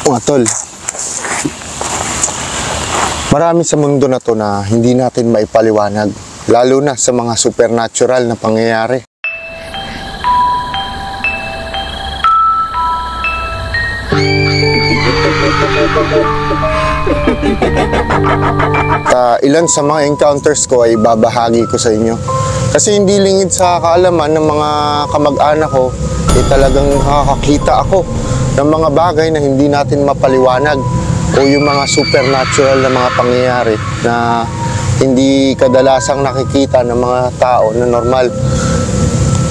Mga tol, marami sa mundo na to na hindi natin maipaliwanag, lalo na sa mga supernatural na pangyayari. Ilan sa mga encounters ko ay babahagi ko sa inyo. Kasi hindi lingid sa kaalaman ng mga kamag-anak ko, talagang nakakakita ako ng mga bagay na hindi natin mapaliwanag o yung mga supernatural na mga pangyayari na hindi kadalasang nakikita ng mga tao na normal.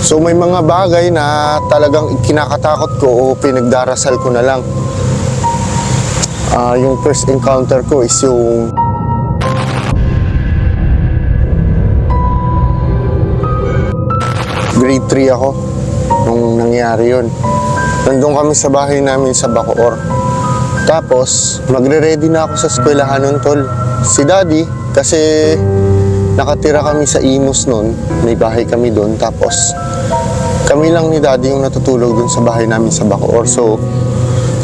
So may mga bagay na talagang kinakatakot ko o pinagdarasal ko na lang. Yung first encounter ko is yung grade 3 ako nung nangyari yun. Nandun kami sa bahay namin sa Bacoor. Tapos magre-ready na ako sa eskwelahan nun, tol. Si daddy, kasi nakatira kami sa Imus nun, may bahay kami doon. Tapos kami lang ni daddy yung natutulog dun sa bahay namin sa Bacoor. So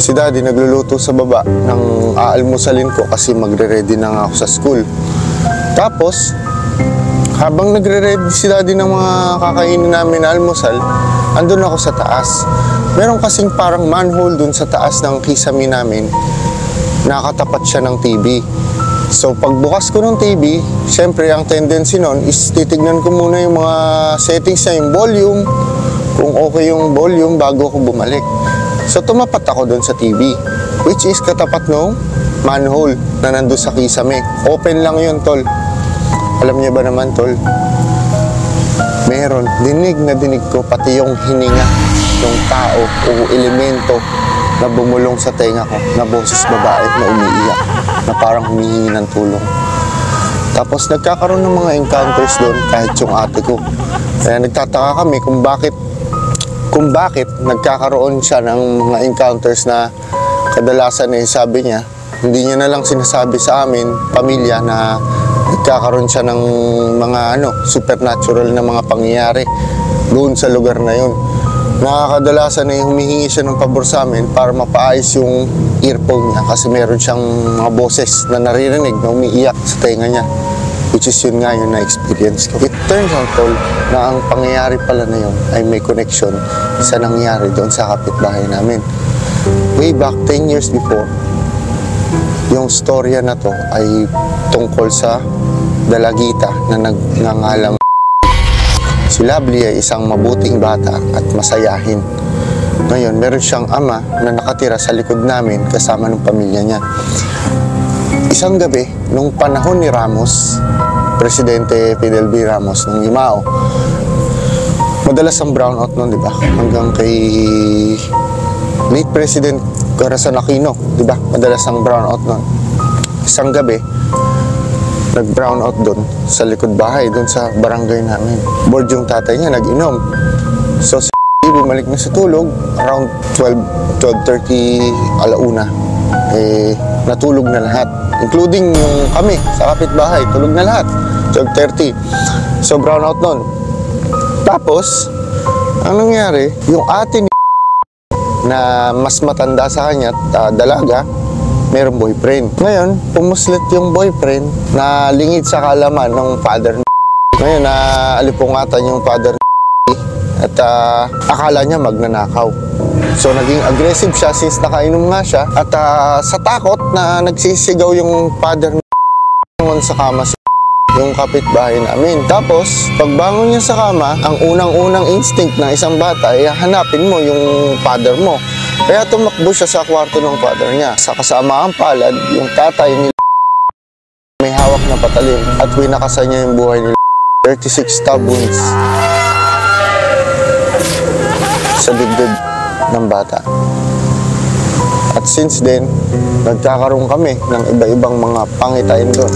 si daddy nagluluto sa baba ng aalmusalin ko kasi magre-ready na nga ako sa school. Tapos habang nagre-ready si daddy ng mga kakainin namin na almusal, andun ako sa taas. Meron kasing parang manhole dun sa taas ng kisame namin. Nakatapat siya ng TV. So pagbukas ko ng TV, syempre ang tendency nun is titignan ko muna yung mga settings na yung volume, kung okay yung volume bago ako bumalik. So tumapat ako dun sa TV, which is katapat ng manhole na nandun sa kisame. Open lang yun, tol. Alam niyo ba naman, tol? Meron, dinig na dinig ko pati yung hininga ng tao o elemento na bumulong sa tenga ko na boses babae na umiiyak, na parang humihingi ng tulong. Tapos nagkakaroon ng mga encounters doon kahit yung ate ko. Kaya nagtataka kami kung bakit nagkakaroon siya ng mga encounters na kadalasan sabi niya, hindi niya na lang sinasabi sa amin, pamilya, na nagkakaroon siya ng mga supernatural na mga pangyayari doon sa lugar na yun. Nakakadalasan na humihingi siya ng pabor sa amin para mapaayos yung earphone niya kasi meron siyang mga boses na naririnig na umiiyak sa tenga niya, which is yun nga yung na-experience ko. It turns out, tol, na ang pangyayari pala na yun ay may connection sa nangyari doon sa kapitbahay namin. Way back 10 years before, yung storya na to ay tungkol sa dalagita na nagngangalang. Si Lovely ay isang mabuting bata at masayahin. Ngayon, meron siyang ama na nakatira sa likod namin kasama ng pamilya niya. Isang gabi, nung panahon ni Ramos, Presidente Fidel B. Ramos, nung Imao, madalas ang brownout nun, di ba? Hanggang kay late President Corazon Aquino, di ba? Madalas ang brownout nun. Isang gabi, nag-brownout doon sa likod bahay, doon sa barangay namin. Bored yung tatay niya, nag-inom. So si bumalik na sa tulog, around 12:30 alauna. Natulog na lahat. Including yung kami sa kapitbahay, tulog na lahat. 12:30. So brownout noon. Tapos, ang nangyari, yung ate ni na mas matanda sa kanya, dalaga, merong boyfriend. Ngayon, pumuslit yung boyfriend na lingid sa kaalaman ng father ni. Ngayon, alipungatan yung father ni at akala niya magnanakaw. So, naging aggressive siya since nakainom nga siya at sa takot na nagsisigaw yung father ni sa kama yung kapitbahay namin. Tapos, pagbangon niya sa kama, ang unang-unang instinct ng isang bata ay hanapin mo yung father mo. Kaya tumakbo siya sa kwarto ng father niya. Sa kasamaang palad, yung tatay ni may hawak na patalim at winakasan niya yung buhay ni 36 stab wounds sa dibdib ng bata. At since then, nagkakaroon kami ng iba-ibang mga pangitain doon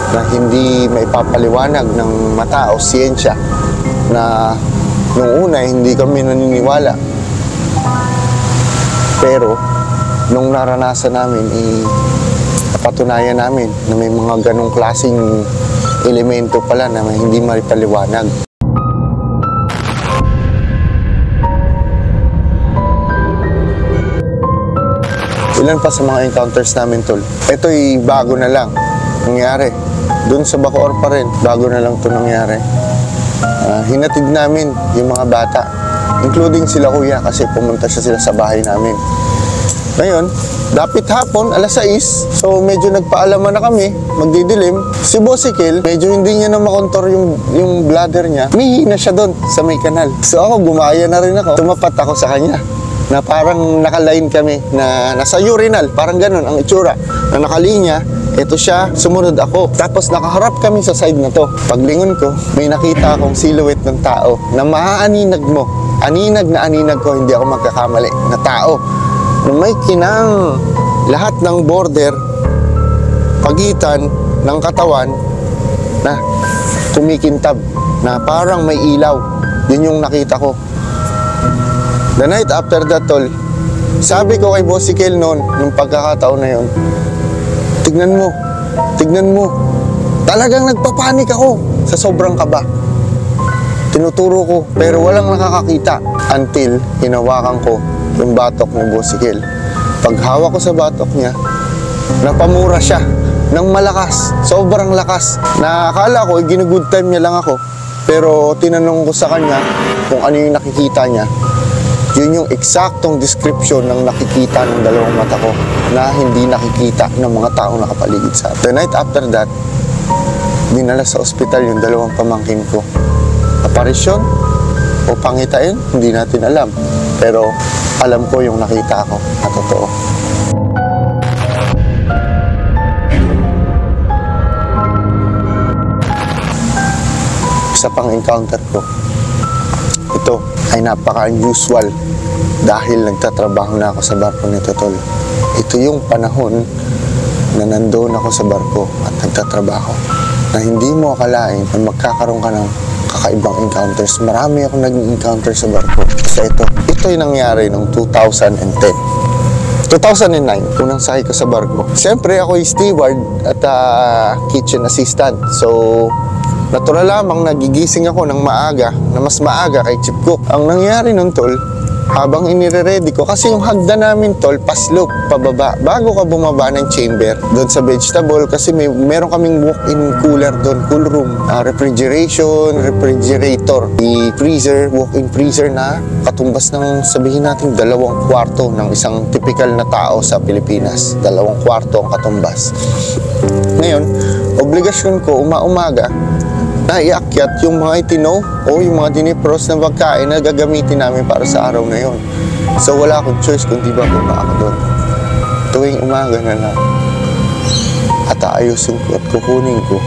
na hindi maipapaliwanag ng mata o siyensya, na nung una hindi kami naniniwala. Pero nung naranasan namin, napatunayan namin na may mga ganong klaseng elemento pala na hindi maipaliwanag. ilan pa sa mga encounters namin, tol. Ito'y bago na lang nangyari. Doon sa Bacoor pa rin, bago na lang ito nangyari. Hinatid namin yung mga bata, including sila kuya, kasi pumunta sila sa bahay namin. Ngayon, dapit hapon, alas 6, so medyo nagpaalaman na kami, magdidilim. Si Bosikil, medyo hindi niya na makontor yung bladder niya. Mihina siya doon sa may kanal. So ako, gumaya na rin ako. Tumapat ako sa kanya, na parang nakaline kami, na nasa urinal, parang ganun ang itsura. Na nakalinya, ito siya, sumunod ako. Tapos nakaharap kami sa side na to. Paglingon ko, may nakita akong silhouette ng tao na maaaninag mo. Aninag na aninag ko, hindi ako magkakamali, na tao. Na may kinang lahat ng border, pagitan ng katawan na kumikintab, na parang may ilaw. Yun yung nakita ko. The night after that, tol, sabi ko kay Bosikil noon, nung pagkakataon na yun, tignan mo. Talagang nagpapanik ako sa sobrang kaba. Tinuturo ko, pero walang nakakakita. Until hinawakan ko yung batok ni Bosikil. Paghawak ko sa batok niya, napamura siya ng malakas, sobrang lakas. Nakakala ko, ginu-good time niya lang ako. Pero tinanong ko sa kanya kung ano yung nakikita niya. Yun yung eksaktong description ng nakikita ng dalawang mata ko na hindi nakikita ng mga taong nakapaligid sa akin. The night after that, dinala sa ospital yung dalawang pamangkin ko. Aparisyon o pangitain, hindi natin alam. Pero alam ko yung nakita ko na totoo. Isa pang encounter ko, ito ay napaka-unusual dahil nagtatrabaho na ako sa barko nito, tol. Ito yung panahon na nandoon ako sa barko at nagtatrabaho, na hindi mo akalain na magkakaroon ka ng kakaibang encounters. Marami akong nag-encounter sa barko. Sa ito yung nangyari noong 2009, unang sakay ko sa barko. Siyempre ako ay steward at kitchen assistant. So natural lamang nagigising ako ng maaga, na mas maaga kay Chief Cook. Ang nangyari nun, tol, habang inire-ready ko, kasi yung hagdan namin, tol, paslope, pababa, bago ka bumaba ng chamber, doon sa vegetable, kasi meron kaming walk-in cooler doon, cool room, refrigerator, freezer, walk-in freezer na katumbas ng, sabihin natin, 2 kwarto ng isang typical na tao sa Pilipinas. 2 kwarto ang katumbas. Ngayon, obligasyon ko, umaga, na iakyat yung mga itino o yung mga dinipros na pagkain na gagamitin namin para sa araw na yon. So wala akong choice kundi ba bumaba ako doon. Tuwing umaga na lang, at aayusin ko at kukunin ko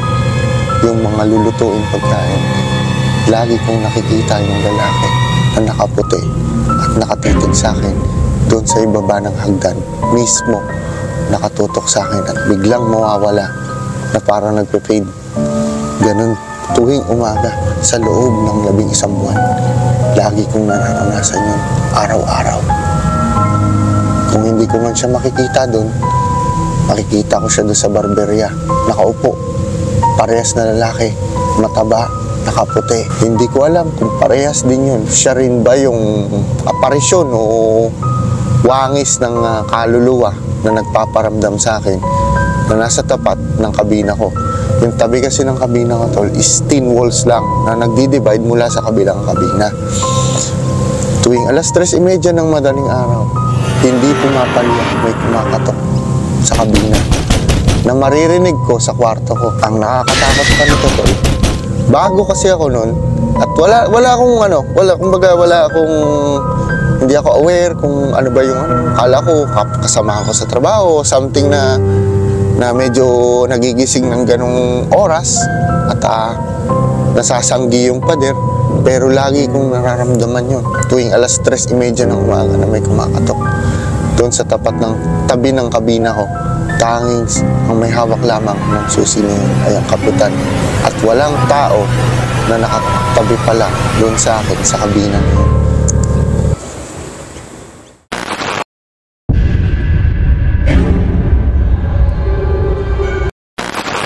yung mga lulutuin pagkain. Lagi kong nakikita yung lalaki na nakaputi at nakatitig sa akin doon sa ibaba ng hagdan. Mismo nakatutok sa akin at biglang mawawala na parang nagpe-fade. Ganun tuwing umaga sa loob ng 11 buwan. Lagi kong nararanasan yun, araw-araw. Kung hindi ko man siya makikita doon, makikita ko siya doon sa barberya, nakaupo, parehas na lalaki, mataba, nakaputi. Hindi ko alam kung parehas din yun. Siya rin ba yung aparisyon o wangis ng kaluluwa na nagpaparamdam sa akin na nasa tapat ng kabina ko. Yung tabi kasi ng kabina ko, tol, is thin walls lang na nagdi-divide mula sa kabilang kabina. Tuwing alas 3:30 ng madaling araw, hindi pumapalya, may kumakatok sa kabina na maririnig ko sa kwarto ko. Ang nakakatakot pa nito, tol, bago kasi ako noon, at wala akong hindi ako aware kung ano ba yung akala ko kasama ko sa trabaho, something na medyo nagigising ng ganong oras at nasasanggi yung pader, pero lagi kong nararamdaman yun tuwing alas 3:30 ng umaga na may kumakatok doon sa tabi ng kabina ko. Tanging ang may hawak lamang ng susi na yun ay ang kapitan, at walang tao na nakatabi pala doon sa akin sa kabina na yun.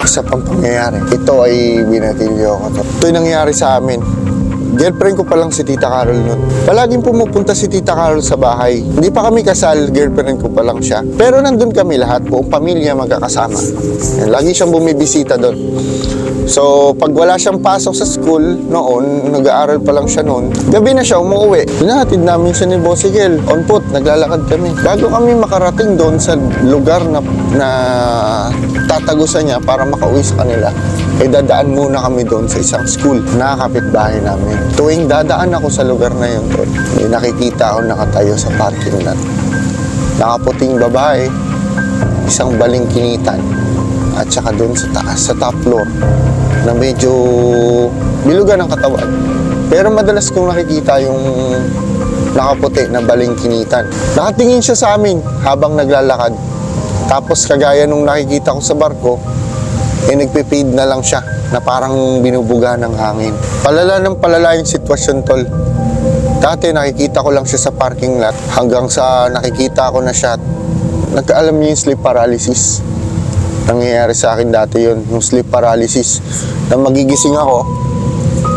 Isa pang pangyayari, ito ay binatilyo ko to. Ito yung nangyari sa amin Girlfriend ko pa lang si Tita Carol nun. Palaging pumupunta si Tita Carol sa bahay. Hindi pa kami kasal, girlfriend ko pa lang siya. Pero nandun kami lahat, buong pamilya magkakasama. Yan, lagi siyang bumibisita doon. So, pag wala siyang pasok sa school noon, nag-aaral pa lang siya noon, gabi na siya umuwi. Pinahatid namin siya ni Bosigel. On foot, naglalakad kami. Bago kami makarating doon sa lugar na tatagusan niya para makauwi sa kanila, dadaan muna kami doon sa isang school na kapitbahay namin. Tuwing dadaan ako sa lugar na yun, may nakikita ako nakatayo sa parking lot. Nakaputing babae, isang balingkinitan, at saka doon sa taas, sa top floor, na medyo bilugan ang katawan. Pero madalas kong nakikita yung nakaputi na balingkinitan. Nakatingin siya sa amin habang naglalakad. Tapos kagaya nung nakikita ko sa barko, nagpe-fade na lang siya na parang binubuga ng hangin. Palala ng palala yung sitwasyon, tol. Dati nakikita ko lang siya sa parking lot hanggang sa nakikita ko na siya. Nagkaalam niyo yung sleep paralysis. Nangyayari sa akin dati yun, yung sleep paralysis. Na magigising ako,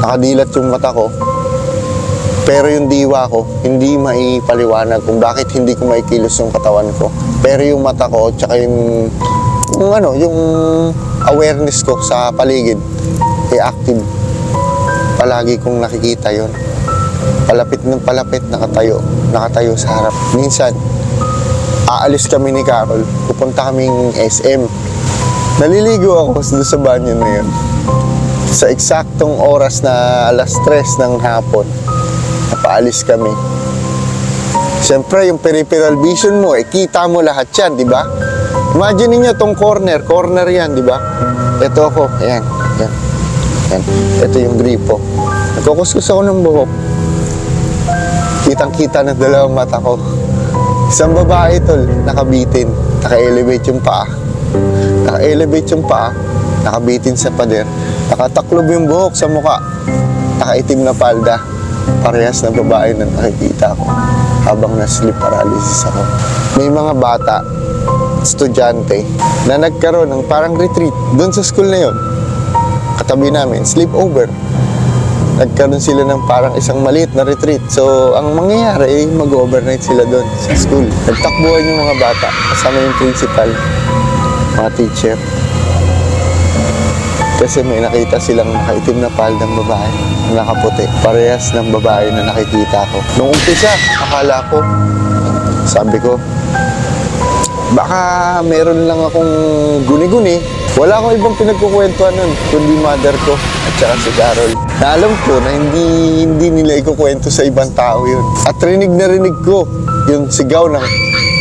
nakadilat yung mata ko, pero yung diwa ko, hindi maipaliwanag kung bakit hindi ko maikilos yung katawan ko. Pero yung mata ko, tsaka yung awareness ko sa paligid, active. Palagi kong nakikita yon. Palapit ng palapit, nakatayo sa harap. Minsan, aalis kami ni Carol, pupunta kaming SM. Naliligo ako doon sa banyo na yun. Sa eksaktong oras na 3:00 ng hapon, napaalis kami. Siyempre, yung peripheral vision mo, kita mo lahat yan, di ba? Imagine niyo tong corner yan, di ba? Ito ako, ayan. Ito yung gripo. Nagkukuskus ako ng buhok. Kitang-kita ng dalawang mata ko. Isang babae, tol, nakabitin, naka-elevate yung paa. Nakabitin sa pader. Nakataklob yung buhok sa muka. Nakaitim na palda. Parehas na babae na nakikita ko habang na-sleep paralysis ako. May mga bata, estudyante, na nagkaroon ng parang retreat doon sa school na yon. Katabi namin, sleepover. Nagkaroon sila ng parang isang maliit na retreat. So, ang mangyayari, mag-overnight sila doon sa school. Nagtakbuhan yung mga bata, kasama yung principal, mga teacher. Kasi may nakita silang nakaitim na paldang babae na nakaputi. Parehas ng babae na nakikita ko. Nung umpisa, akala ko, sabi ko, baka meron lang akong guni-guni. Wala akong ibang pinagkukwentuhan nun, kundi mother ko at saka si Carol. Na alam ko na hindi nila ikukwento sa ibang tao yun. At rinig na rinig ko yung sigaw ng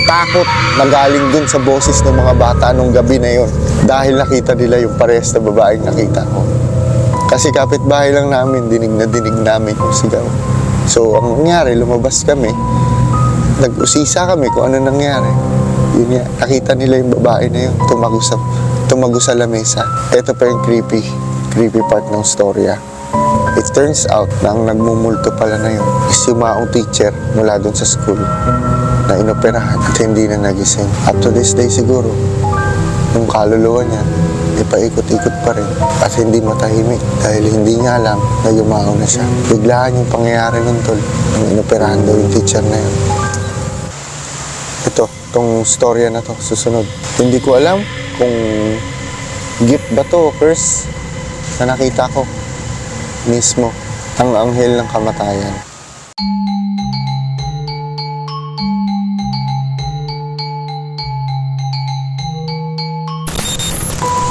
takot na galing dun sa boses ng mga bata nung gabi na yun. Dahil nakita nila yung parehas na babaeng nakita ko. Kasi kapitbahay lang namin, dinig na dinig namin yung sigaw. So, ang nangyari, lumabas kami. Nag-usisa kami kung ano nangyari. Yun nga, nakita nila yung babae na yun, tumago sa lamesa. Ito pa yung creepy part ng storya. It turns out na ang nagmumulto pala na yun is yung maong teacher mula dun sa school na inoperahan at hindi na nagising. Up to this day siguro, yung kaluluwa niya, paikot-ikot pa rin at hindi matahimik dahil hindi niya alam na yumaon na siya. Biglaan yung pangyayari nun, tol, nung inoperahan daw yung teacher na yun. Itong storya na to, susunod. Hindi ko alam kung gift ba to o curse na nakita ko mismo, ang anghel ng kamatayan.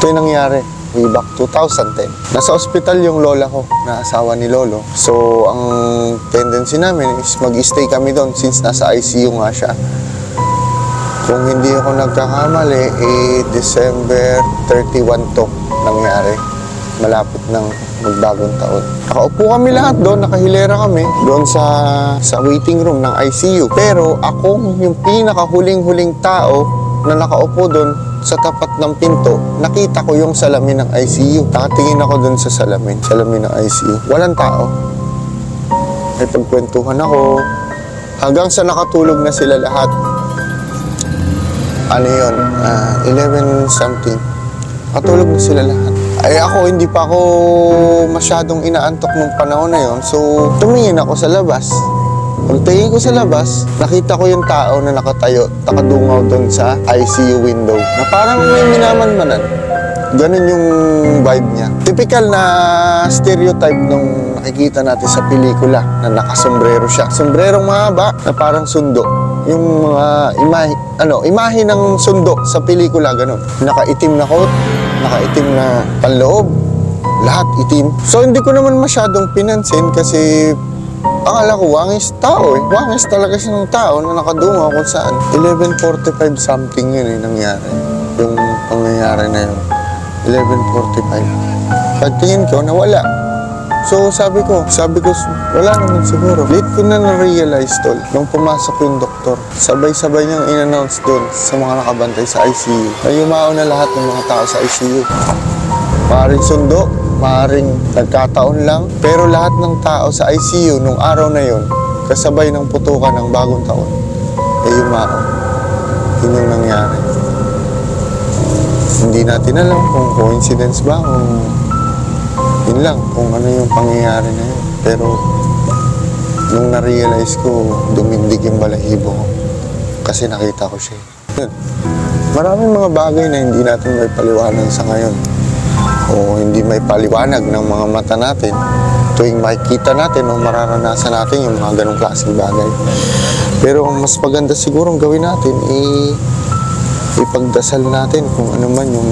Ito yung nangyari way back 2010. Nasa ospital yung lola ko na asawa ni lolo. So, ang tendency namin is mag-stay kami doon since nasa ICU nga siya. Kung hindi ako nagkakamali, December 31 to nangyari. Malapit ng magbagong taon. Nakaupo kami lahat doon, nakahilera kami doon sa waiting room ng ICU. Pero ako, yung pinakahuling-huling tao na nakaupo doon sa tapat ng pinto, nakita ko yung salamin ng ICU. Nakatingin ako doon sa salamin ng ICU. Walang tao. May pagkwentuhan ako. Hanggang sa nakatulog na sila lahat. Ano yun? 11 something. Nakatulog na sila lahat. Ay ako, hindi pa ako masyadong inaantok nung panahon na yon. So, tumingin ako sa labas. Pagtingin ko sa labas, nakita ko yung tao na nakatayo, nakadungaw doon sa ICU window, na parang may minamanmanan. Ganun yung vibe niya. Typical na stereotype nung nakikita natin sa pelikula na nakasombrero siya. Sombrerong mahaba na parang sundo. Yung mga imahe ng sundo sa pelikula, ganun. Nakaitim na coat, nakaitim na panloob, lahat itim. So hindi ko naman masyadong pinansin kasi akala ko wangis tao eh. Wangis talaga siya ng tao na nakadungaw kung saan. 11:45 something yun eh nangyari. Yung pangyayari na yun. 11:45. Pagtingin ko, nawala. So sabi ko, wala naman siguro. Late ko na na-realize tol, nung pumasok yung doktor. Sabay-sabay niyang in-announce doon sa mga nakabantay sa ICU. Na yumao na lahat ng mga tao sa ICU. Maaaring sundo, maaaring nagkataon lang. Pero lahat ng tao sa ICU nung araw na yon, kasabay ng putukan ng bagong taon, ay yumao. Yun yung nangyari. Hindi natin alam kung coincidence ba o yun lang, kung ano yung pangyayari na yun. Pero nung na-realize ko, dumindig yung balahibo ko kasi nakita ko siya. Maraming mga bagay na hindi natin may paliwanag sa ngayon o hindi may paliwanag ng mga mata natin tuwing makikita natin o mararanasan natin yung mga ganong klaseng bagay. Pero mas maganda sigurong gawin natin ipagdasal natin kung ano man yung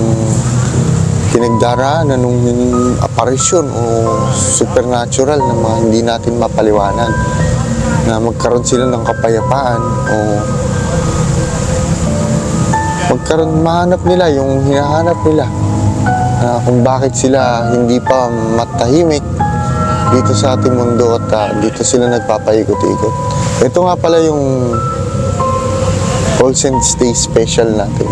pinagdaraanan ng aparisyon o supernatural na mga hindi natin mapaliwanag, na magkaroon sila ng kapayapaan o mahanap nila yung hinahanap nila, na kung bakit sila hindi pa matahimik dito sa ating mundo at dito sila nagpapaikot-ikot. Ito nga pala yung Olsen Stay Special natin.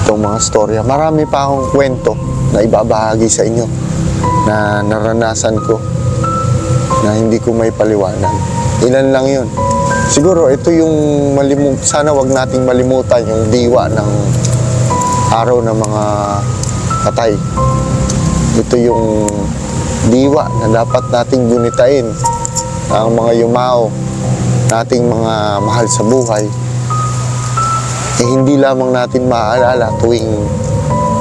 Itong mga storya. Marami pa akong kwento na ibabahagi sa inyo na naranasan ko na hindi ko may paliwanag. Ilan lang yun. Siguro ito yung sana wag nating malimutan yung diwa ng araw ng mga patay. Ito yung diwa na dapat nating gunitain, ang mga yumao nating mga mahal sa buhay. Hindi lamang natin maaalala tuwing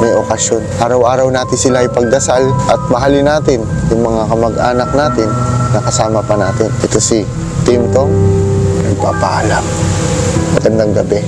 may okasyon. Araw-araw natin sila ipagdasal at mahalin natin yung mga kamag-anak natin na kasama pa natin. Ito si Tim Tong, nagpapaalam. Magandang gabi.